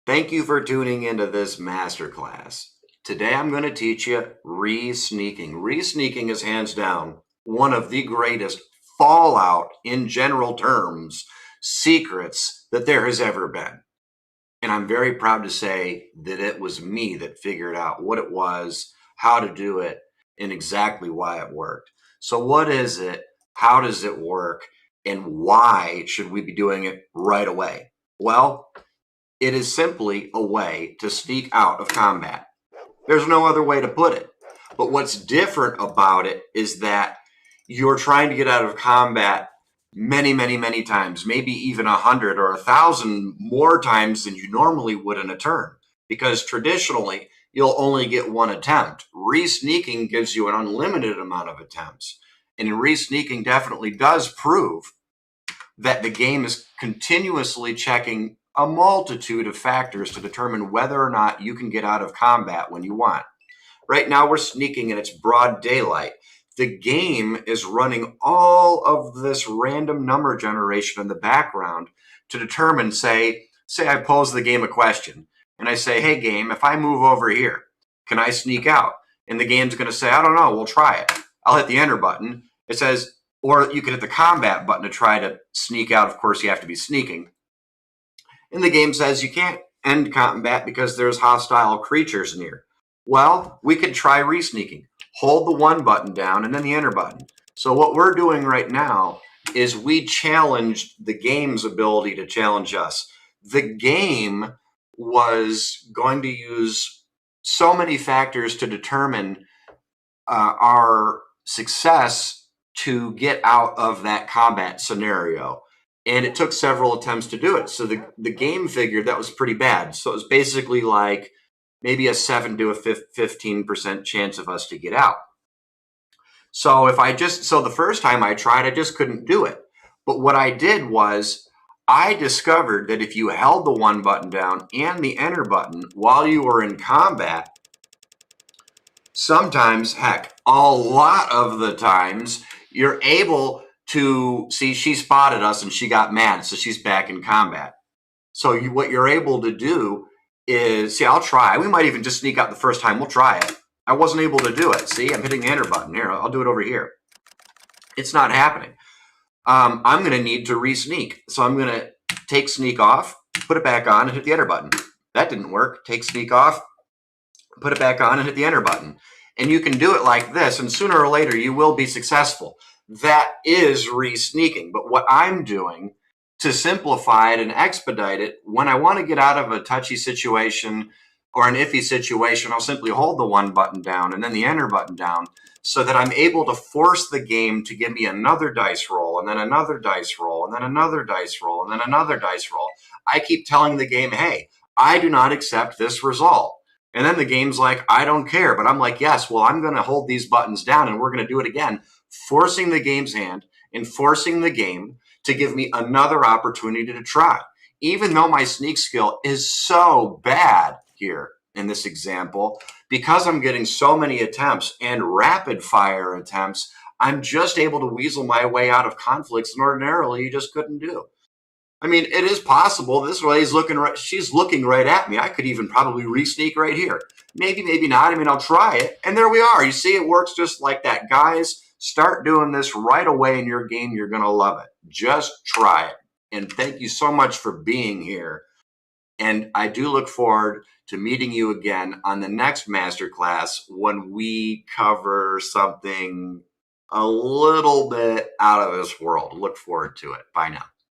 Thank you for tuning into this masterclass. Today I'm going to teach you re-sneaking. Re-sneaking is hands down one of the greatest fallout in general terms secrets that there has ever been. And I'm very proud to say that it was me that figured out what it was, how to do it, and exactly why it worked. So what is it? How does it work? And why should we be doing it right away? Well, it is simply a way to sneak out of combat. There's no other way to put it. But what's different about it is that you're trying to get out of combat many times, maybe even 100 or 1,000 more times than you normally would in a turn. Because traditionally, you'll only get one attempt. Re-sneaking gives you an unlimited amount of attempts. And re-sneaking definitely does prove that the game is continuously checking a multitude of factors to determine whether or not you can get out of combat when you want. Right now we're sneaking and it's broad daylight. The game is running all of this random number generation in the background to determine, say I pose the game a question and I say, hey game, if I move over here, can I sneak out? And the game's going to say, I don't know, we'll try it. I'll hit the enter button. It says, or you can hit the combat button to try to sneak out. Of course, you have to be sneaking. And the game says you can't end combat because there's hostile creatures near. Well, we could try re-sneaking. Hold the 1 button down and then the enter button. So what we're doing right now is we challenged the game's ability to challenge us. The game was going to use so many factors to determine our success to get out of that combat scenario. And it took several attempts to do it. So the game figured that was pretty bad. So it was basically like maybe a 7 to a 15% chance of us to get out. So the first time I tried, I just couldn't do it. But what I did was I discovered that if you held the 1 button down and the enter button while you were in combat, sometimes, heck, a lot of the times, you're able to see she spotted us and she got mad, so she's back in combat. So what you're able to do is, see, I'll try. We might even just sneak out the first time. We'll try it. I wasn't able to do it. See, I'm hitting the enter button. Here, I'll do it over here. It's not happening. I'm going to need to re-sneak. So I'm going to take sneak off, put it back on, and hit the enter button. That didn't work. Take sneak off, put it back on, and hit the enter button. And you can do it like this, and sooner or later you will be successful. That is re-sneaking. But what I'm doing to simplify it and expedite it, when I want to get out of a touchy situation or an iffy situation, I'll simply hold the 1 button down and then the enter button down so that I'm able to force the game to give me another dice roll and then another dice roll and then another dice roll and then another dice roll. I keep telling the game, hey, I do not accept this result. And then the game's like, I don't care. But I'm like, yes, well, I'm going to hold these buttons down and we're going to do it again, forcing the game's hand and forcing the game to give me another opportunity to try. Even though my sneak skill is so bad here in this example, because I'm getting so many attempts and rapid fire attempts, I'm just able to weasel my way out of conflicts that ordinarily you just couldn't do. I mean, it is possible. This lady's looking right. She's looking right at me. I could even probably re-sneak right here. Maybe, maybe not. I mean, I'll try it. And there we are. You see, it works just like that. Guys, start doing this right away in your game. You're going to love it. Just try it. And thank you so much for being here. And I do look forward to meeting you again on the next masterclass when we cover something a little bit out of this world. Look forward to it. Bye now.